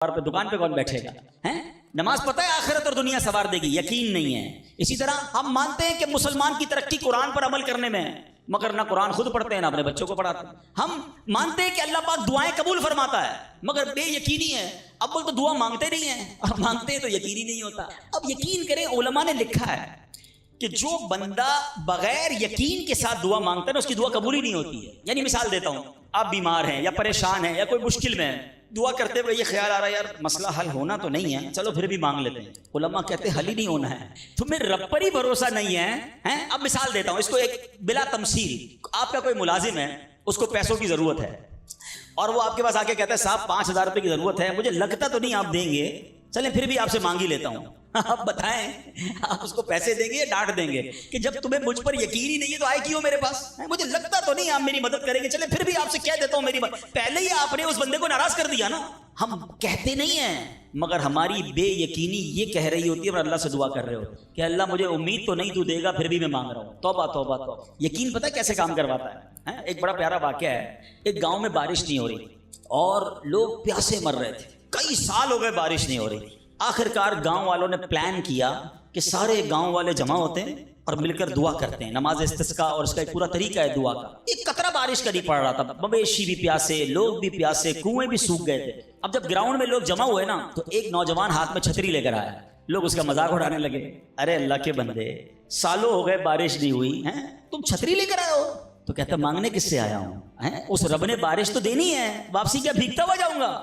पे दुकान पे कौन बैठेगा हैं? नमाज पता है आखिरत और दुनिया सवार देगी, यकीन नहीं है। इसी तरह हम मानते हैं कि मुसलमान की तरक्की कुरान पर अमल करने में है, मगर ना कुरान खुद पढ़ते हैं ना अपने बच्चों को पढ़ाते हैं। हम मानते हैं कि अल्लाह पाक दुआएं कबूल फरमाता है, मगर बेयकीनी है। अब वो तो दुआ मांगते नहीं है, और मांगते हैं तो यकीन ही नहीं होता। अब यकीन करें, उलमा ने लिखा है कि जो बंदा बगैर यकीन के साथ दुआ मांगता है ना, उसकी दुआ कबूल ही नहीं होती है। यानी मिसाल देता हूं, आप बीमार हैं या परेशान हैं या कोई मुश्किल में है, दुआ करते हुए ये ख्याल आ रहा है यार मसला हल होना तो नहीं है, चलो फिर भी मांग लेते हैं। उलमा कहते हैं हल ही नहीं होना है, तुम्हें रब पर ही भरोसा नहीं है, हैं? अब मिसाल देता हूं इसको एक बिला तमसील, आपका कोई मुलाजिम है, उसको पैसों की जरूरत है और वो आपके पास आके कहता है साहब 5,000 रुपए की जरूरत है, मुझे लगता तो नहीं आप देंगे, चलें फिर भी आपसे मांग ही लेता हूं। आप बताएं आप उसको पैसे देंगे या डांट देंगे कि जब तुम्हें मुझ पर यकीन ही नहीं है तो आए क्यों मेरे पास, मुझे लगता तो नहीं आप मेरी मदद करेंगे, चले फिर भी आपसे कह देता हूं मेरी मदद। पहले ही आपने उस बंदे को नाराज कर दिया ना। हम कहते नहीं है, मगर हमारी बेयकीनी ये कह रही होती है और अल्लाह से दुआ कर रहे हो कि अल्लाह मुझे उम्मीद तो नहीं तू देगा, फिर भी मैं मांग रहा हूं। तौबा तौबा तौबा। यकीन पता है कैसे काम करवाता है? एक बड़ा प्यारा वाकया है। एक गांव में बारिश नहीं हो रही और लोग प्यासे मर रहे थे, कई साल हो गए बारिश नहीं हो रही। आखिरकार गांव वालों ने प्लान किया कि सारे गांव वाले जमा होते हैं और मिलकर दुआ करते हैं, नमाज इस्तिस्का, और उसका एक पूरा तरीका है दुआ का। एक कतरा बारिश का नहीं पड़ रहा था, मवेशी भी प्यासे, लोग भी प्यासे, कुएं भी सूख गए थे। अब जब ग्राउंड में लोग जमा हुए ना, तो एक नौजवान हाथ में छतरी लेकर आया। लोग उसका मजाक उड़ाने लगे, अरे अल्लाह के बंदे सालों हो गए बारिश नहीं हुई है, तुम छतरी लेकर आए हो? तो कहता मांगने किससे आया हूं, उस रब ने बारिश तो देनी है, वापसी क्या भीगता हुआ जाऊंगा?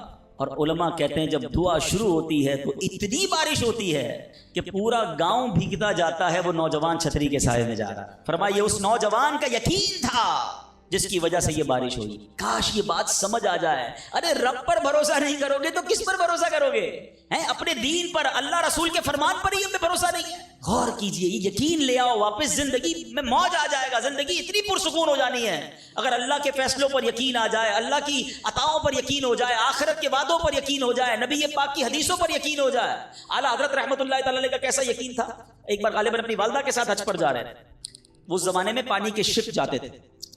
और उलमा कहते हैं जब दुआ शुरू होती है तो इतनी बारिश होती है कि पूरा गांव भीगता जाता है, वो नौजवान छतरी के साए में जा रहा है। फरमाइए उस नौजवान का यकीन था जिसकी वजह से ये बारिश हुई। काश ये बात समझ आ जाए। अरे रब पर भरोसा नहीं करोगे तो किस पर भरोसा करोगे? हैं? अपने दीन पर, अल्लाह रसूल के फरमान पर ही हमें भरोसा नहीं है। गौर कीजिए, ये यकीन ले आओ वापस, जिंदगी में मौज आ जाएगा, जिंदगी इतनी पुरसुकून हो जानी है। अगर अल्लाह के फैसलों पर यकीन आ जाए, अल्लाह की अताओं पर यकीन हो जाए, आखिरत के वादों पर यकीन हो जाए, नबी पाक की हदीसों पर यकीन हो जाए। आला हज़रत रहमतुल्लाह तआला अलैह का कैसा यकीन था। एक बार गालिबन अपनी वालदा के साथ हज पर जा रहे थे। उस जमाने में पानी के शिप जाते थे,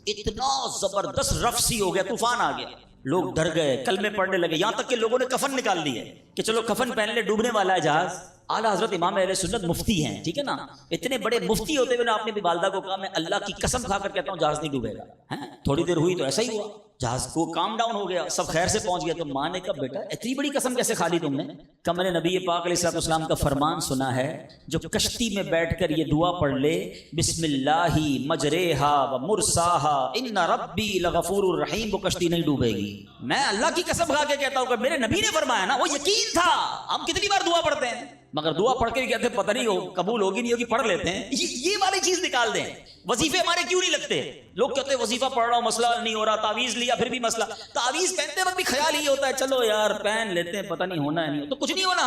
इतना जबरदस्त रफ सी हो गया, तूफान आ गया, लोग डर गए, कलमे पढ़ने लगे, यहां तक कि लोगों ने कफन निकाल लिए कि चलो कफन पहन ले, डूबने वाला है जहाज। आला हजरत इमाम अहले सुन्नत मुफ्ती हैं, ठीक है ना, इतने बड़े मुफ्ती होते हुए ना आपने भी वालदा को कहा मैं अल्लाह की कसम खाकर कहता हूं जहाज नहीं डूबेगा। हैं? थोड़ी देर हुई तो ऐसा ही हुआ, जहाज को काम डाउन हो गया, सब खैर से पहुंच गया। तो माँ ने कहा बेटा इतनी बड़ी कसम कैसे खा ली तुमने? कहा मैंने नबी पाक अलैहिस्सलाम का फरमान सुना है, जो कश्ती में बैठकर ये दुआ पढ़ ले, बिस्मिल्लाहि मजरेहा व मुरसाहा इन्ना रब्बी लगफूरुर रहीम, वो कश्ती नहीं डूबेगी। मैं अल्लाह की कसम खा के कहता हूं कि मेरे नबी ने फरमाया ना, वो यकीन था। हम कितनी बार दुआ पढ़ते हैं, मगर दुआ पढ़ के भी कहते हैं पता नहीं हो कबूल होगी नहीं होगी, पढ़ लेते हैं। ये वाली चीज निकाल दें। वजीफे हमारे क्यों नहीं लगते? लोग कहते हैं वजीफा पढ़ रहा हूं मसला नहीं हो रहा, तावीज लिया फिर भी मसला। तावीज पहनते वक्त भी ख्याल ही होता है चलो यार पहन लेते हैं, पता नहीं होना है नहीं हो, तो कुछ नहीं होना।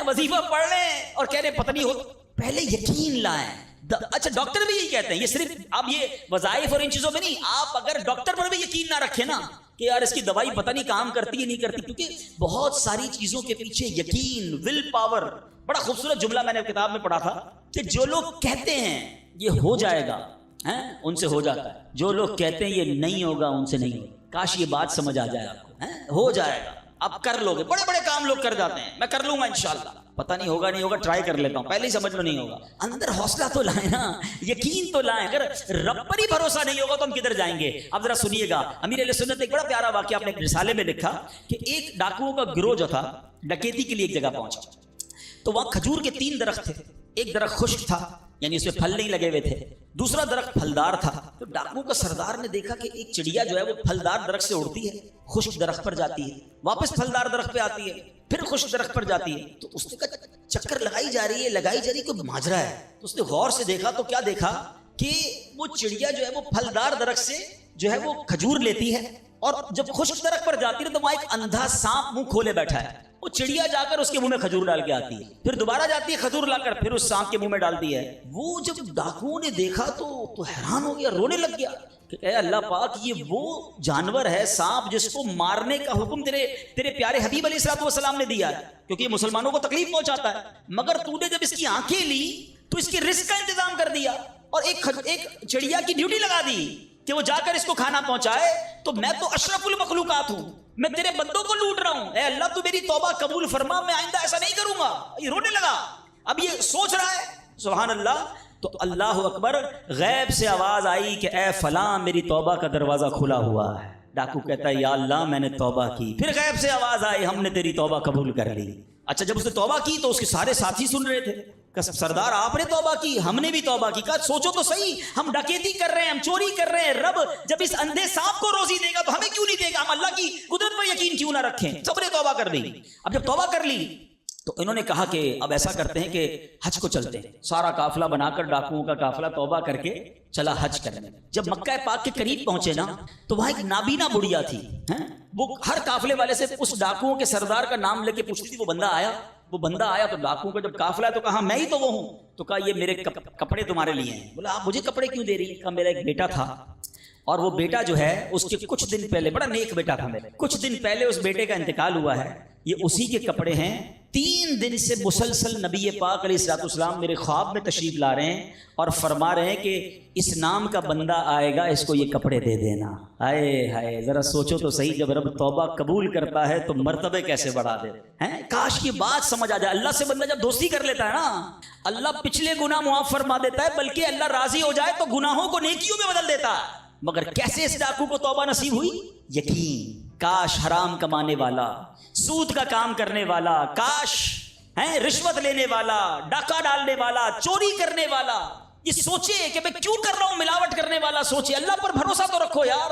वजीफा पढ़ लें और कह रहे पता नहीं हो, पहले यकीन लाएं। अच्छा डॉक्टर भी यही कहते हैं, ये सिर्फ आप ये वज़ाइफ और इन चीजों में नहीं, आप अगर डॉक्टर पर भी यकीन ना रखें ना कि यार इसकी दवाई पता नहीं काम करती है नहीं करती, क्योंकि बहुत सारी चीजों के पीछे यकीन, विल पावर। बड़ा खूबसूरत जुमला मैंने किताब में पढ़ा था कि जो लोग कहते हैं ये हो जाएगा, हैं उनसे हो जाता है, जो लोग कहते हैं ये नहीं होगा उनसे नहीं होगा। काश ये बात समझ आ जाए आपको, हैं हो जाएगा, आप कर लोगे। बड़े बड़े काम लोग कर जाते हैं, मैं कर लूंगा इंशाल्लाह, पता नहीं होगा नहीं होगा, ट्राई कर लेता हूं, पहले ही समझ लो नहीं होगा। अंदर हौसला तो लाए ना, यकीन तो लाए। अगर रब पर ही भरोसा नहीं होगा तो हम किधर जाएंगे? अब जरा सुनिएगा, अमीर अहले सुन्नत एक बड़ा प्यारा वाकया अपने रिसाले में लिखा कि एक डाकुओं का गिरोह जो था डकैती के लिए एक जगह पहुंचा, तो वहां खजूर के 3 दरख्त थे। एक दरख्त खुश्क था, यानी उसमें फल नहीं लगे हुए थे, दूसरा दरख्त फलदार था। तो डाकुओं का सरदार ने देखा कि एक चिड़िया जो है वो फलदार दरख्त से उड़ती है, खुश्क दरख्त पर जाती है, वापस फलदार दरख्त पे आती है, फिर खुश्क दरख्त पर जाती है। तो उसने कहा चक्कर लगाई जा रही है, कोई माजरा है। तो उसने गौर से देखा तो क्या देखा कि वो चिड़िया जो है वो फलदार दरख्त से जो है वो खजूर लेती है, और जब खुश्क दरख्त पर जाती है तो वहां एक अंधा सांप मुंह खोले बैठा है। वो चिड़िया जाकर उसके मुंह में खजूर डाल के आती है, फिर दोबारा जाती है खजूर लाकर फिर उस सांप के मुंह में डालती है। वो जब डाकुओं ने देखा तो हैरान हो गया, रोने लग गया कि अल्लाह पाक ये वो जानवर है सांप जिसको मारने का हुक्म तेरे प्यारे हबीब अलैहिस्सलाम ने दिया है, क्योंकि मुसलमानों को तकलीफ पहुंचाता है। मगर तूने जब इसकी आंखें ली तो इसके रिस्क का इंतजाम कर दिया और एक चिड़िया की ड्यूटी लगा दी कि वो जाकर इसको खाना पहुंचाए। तो मैं तो अशरफुल मखलूकात हूं, میں تیرے بندوں کو لوٹ رہا ہوں، اے اللہ تو میری توبہ قبول فرما، میں آئندہ ایسا نہیں کروں گا۔ یہ رونے لگا، اب یہ سوچ رہا ہے، سبحان اللہ۔ تو اللہ اکبر، غیب سے آواز آئی کہ اے فلاں میری توبہ کا دروازہ کھلا ہوا ہے۔ ڈاکو کہتا ہے یا اللہ میں نے توبہ کی۔ پھر غیب سے آواز آئی ہم نے تیری توبہ قبول کر لی۔ اچھا جب اس نے توبہ کی تو اس کے سارے ساتھی سن رہے تھے کہ سردار آپ نے توبہ کی، ہم نے بھی توبہ کی۔ کہا سوچو تو صحیح، ہم ڈکیتی کر رہے ہیں، ہم چوری کر رہے ہیں، رب جب اس اندھے سانپ کو روزی دے گا تو ہمیں کیوں نہیں دے گا؟ ہم اللہ کی قدرت پر یقین کیوں نہ رکھیں؟ سب نے توبہ کر لی۔ اب جب توبہ کر لی تو انہوں نے کہا کہ اب ایسا کرتے ہیں کہ حج کو چلتے ہیں۔ سارا قافلہ بنا کر ڈاکوؤں کا قافلہ توبہ کر کے چلا حج کرنے۔ جب مکہ پاک کے قریب پہنچے نا تو وہاں ایک نابینا بڑھیا تھی، وہ ہر قافلے والے سے اس ڈاکوؤں کے سردار کا نام لے کے پوچھتی تھی۔ وہ بندہ آیا تو ڈاکوؤں کا جب قافلہ ہے تو کہا میں ہی تو وہ ہوں، تو کہا یہ میرے کپڑے تمہارے لیے ہیں۔ بولا آپ مجھے کپڑے کیوں دے رہی ہیں؟ کہا میرا ایک بیٹا تھا اور وہ بیٹا جو ہے اس کے کچھ دن پہلے، بڑا نیک بیٹا تھا میرے، کچھ دن پہلے اس بیٹے کا انتقال ہوا ہے، یہ اسی کے کپڑے ہیں۔ 3 دن سے مسلسل نبی پاک علیہ الصلوۃ والسلام میرے خواب میں تشریف لا رہے ہیں اور فرما رہے ہیں کہ اس نام کا بندہ آئے گا، اس کو یہ کپڑے دے دینا۔ ہائے ہائے، ذرا سوچو تو صحیح، جب رب توبہ قبول کرتا ہے تو مرتبے کیسے بڑھا دے ہیں۔ کاش یہ بات سمجھ آ جائے۔ اللہ سے بندہ جب دوستی کر لیتا ہے نا، اللہ پچھلے گناہ معاف فرما دیتا ہے، بلکہ اللہ راضی ہو جائے تو گناہوں کو نیکیوں میں بدل دیتا ہے۔ مگر کیسے اس ڈاکو کو توبہ نصیب ہوئی؟ یقین۔ کاش حرام کمانے والا، سود کا کام کرنے والا، کاش رشوت لینے والا، ڈاکہ ڈالنے والا، چوری کرنے والا یہ سوچے کہ میں کیوں کر رہا ہوں، ملاوٹ کرنے والا سوچے اللہ پر بھروسہ تو رکھو یار،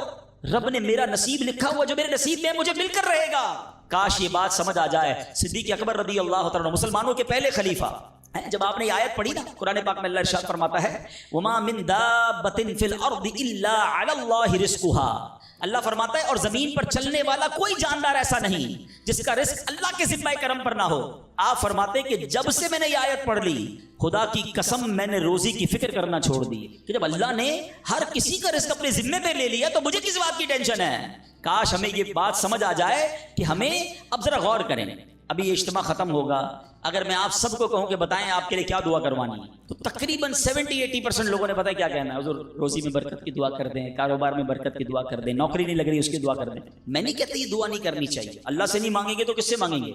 رب نے میرا نصیب لکھا ہوا، جو میرے نصیب میں مجھے مل کر رہے گا۔ کاش یہ بات سمجھ آ جائے۔ صدیق اکبر رضی اللہ تعالیٰ عنہ مسلمانوں کے پہلے خلیفہ، جب آپ نے یہ آیت پڑھی نا قرآن پاک میں، اللہ ارشاد فرماتا ہے وَمَا مِن دَابَّةٍ فِي الْأَرْضِ إِلَّا عَلَى اللَّهِ رِزْقُهَا۔ اللہ فرماتا ہے اور زمین پر چلنے والا کوئی جاندار ایسا نہیں جس کا رزق اللہ کے ذمہ کرم پر نہ ہو۔ آپ فرماتے ہیں کہ جب سے میں نے یہ آیت پڑھ لی، خدا کی قسم میں نے روزی کی فکر کرنا چھوڑ دی، کہ جب اللہ نے ہر کسی کا رزق اپنے ذمے پہ لے لیا تو مجھے کس بات کی ٹینشن ہے۔ کاش ہمیں یہ بات سمجھ آ جائے کہ ہمیں اب ذرا غور کریں۔ ابھی یہ اجتماع ختم ہوگا، اگر میں آپ سب کو کہوں کہ بتائیں آپ کے لیے کیا دعا کروانی ہے، تو تقریباً 70-80% لوگوں نے پتہ کیا کہنا ہے، حضور روزی میں برکت کی دعا کر دیں، کاروبار میں برکت کی دعا کر دیں، نوکری نہیں لگ رہی اس کی دعا کر دیں۔ میں نہیں کہتا یہ دعا نہیں کرنی چاہیے، اللہ سے نہیں مانگیں گے تو کس سے مانگیں گے؟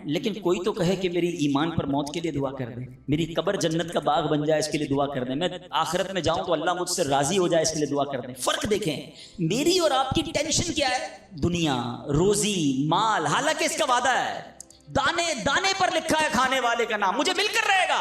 لیکن کوئی تو کہے کہ میری ایمان پر موت کے لیے دعا کر دیں، میری قبر جنت کا باغ بن جائے اس کے لیے دعا کر دیں، میں آخرت میں جاؤں تو اللہ مجھ سے راضی ہو جائے اس کے لیے دعا کر دیں۔ فرق دیکھیں، میری اور آپ کی ٹینشن کیا ہے؟ دنیا، روزی، مال، حالانکہ اس کا وعدہ ہے، دانے دانے پر لکھا ہے کھانے والے کا نام، مجھے مل کر رہے گا،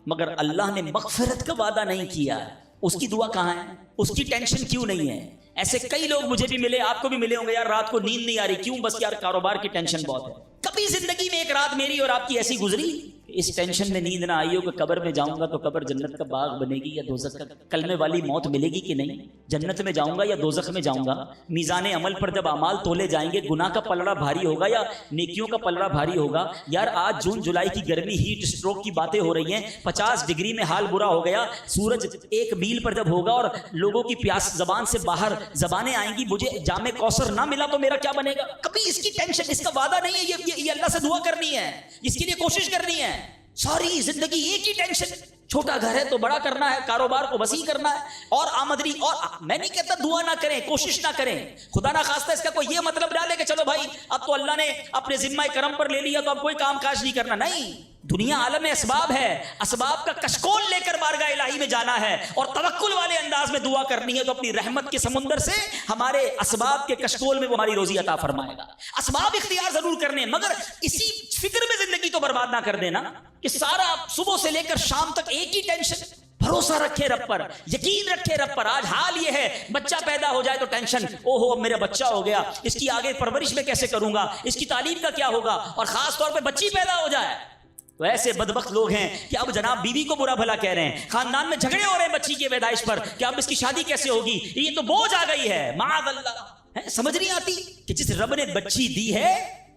مگر اللہ نے مغفرت کا وعدہ نہیں کیا۔ اس کی دعا کہاں ہے؟ اس کی ٹینشن کیوں نہیں ہے؟ ایسے کئی لوگ مجھے بھی ملے، آپ کو بھی ملے ہوں گے، یار رات کو نیند نہیں آ رہی، کیوں؟ بس یار کاروبار کی ٹینشن بہت ہے۔ کبھی زندگی میں ایک رات میری اور آپ کی ایسی گزری اس ٹینشن میں نیند نہ آئی ہو کہ قبر میں جاؤں گا تو قبر جنت کا باغ بنے گی یا دوزخ کا؟ کلمے والی موت ملے گی کہ نہیں؟ جنت میں جاؤں گا یا دوزخ میں جاؤں گا؟ میزان عمل پر جب اعمال تولے جائیں گے، گناہ کا پلڑا بھاری ہوگا یا نیکیوں کا پلڑا بھاری ہوگا؟ یار آج جون جولائی کی گرمی، ہیٹ اسٹروک کی باتیں ہو رہی ہیں، 50 ڈگری میں حال برا ہو گیا، سورج 1 میل پر جب ہوگا اور لوگوں کی پیاس زبان سے باہر زبانیں آئیں گی، مجھے جام کوثر نہ ملا تو میرا کیا بنے گا؟ کبھی اس کی ٹینشن، اس کا وعدہ نہیں ہے یہ اللہ سے دعا کرنی ہے، اس کے لیے کوشش کرنی ہے۔ ساری زندگی ایک ہی ٹینشن، چھوٹا گھر ہے تو بڑا کرنا ہے، کاروبار کو وسیع کرنا ہے، اور آمدنی، اور میں نہیں کہتا دعا نہ کریں، کوشش نہ کریں، خدا نہ خواستہ اس کا کوئی یہ مطلب ڈالے کہ چلو بھائی اب تو اللہ نے اپنے ذمہ کرم پر لے لیا تو اب کوئی کام کاج نہیں کرنا۔ نہیں، دنیا عالم اسباب ہے، اسباب کا کشکول لے کر بارگاہ الہی میں جانا ہے اور توکل والے انداز میں دعا کرنی ہے، تو اپنی رحمت کے سمندر سے ہمارے اسباب کے کشکول میں وہ ہماری روزی عطا فرمائے گا۔ اسباب اختیار ضرور کرنے، مگر اسی فکر میں زندگی تو برباد نہ کر دینا کہ سارا صبح سے لے کر شام تک ایک ہی ٹینشن۔ بھروسہ رکھے رب پر، یقین رکھے رب پر۔ آج حال یہ ہے، بچہ پیدا ہو جائے تو ٹینشن، او ہو اب میرا بچہ ہو گیا، اس کی آگے پرورش میں کیسے کروں گا، اس کی تعلیم کا کیا ہوگا، اور خاص طور پہ بچی پیدا ہو جائے تو ایسے بدبخت لوگ ہیں کہ اب جناب بیوی کو برا بھلا کہہ رہے ہیں، خاندان میں جھگڑے ہو رہے ہیں بچی کی پیدائش پر کہ اب اس کی شادی کیسے ہوگی، یہ تو بوجھ آ گئی ہے، معاذ اللہ۔ سمجھ نہیں آتی کہ جس رب نے بچی دی ہے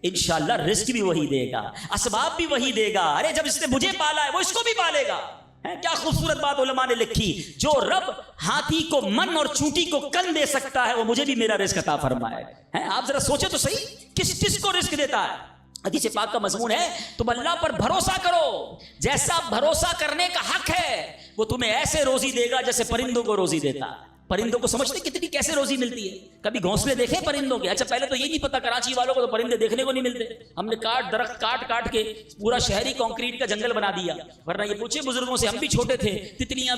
انشاءاللہ رزق بھی وہی دے گا، اسباب بھی وہی دے گا۔ ارے جب اس نے مجھے پالا ہے وہ اس کو بھی پالے گا۔ کیا خوبصورت بات علماء نے لکھی، جو رب ہاتھی کو من اور چونٹی کو کن دے سکتا ہے وہ مجھے بھی میرا رزق عطا فرمائے۔ آپ ذرا سوچے تو صحیح، کس کو رزق دیتا ہے؟ حدیث پاک کا مضمون ہے تم اللہ پر بھروسہ کرو، جیسا بھروسہ کرنے کا حق ہے وہ تمہیں ایسے روزی دے گا جیسے پرندوں کو روزی دیتا ہے۔ پرندوں کو سمجھتے کتنی کیسے روزی ملتی ہے؟ کبھی گھونسلے دیکھے پرندوں کے؟ اچھا پہلے تو یہ نہیں پتا کراچی والوں کو تو پرندے دیکھنے کو نہیں ملتے. ہم نے درخت کاٹ کے پورا شہری کانکریٹ کا جنگل بنا دیا. ورنہ یہ پوچھے بزرگوں سے، ہم بھی چھوٹے تھے تتلیاں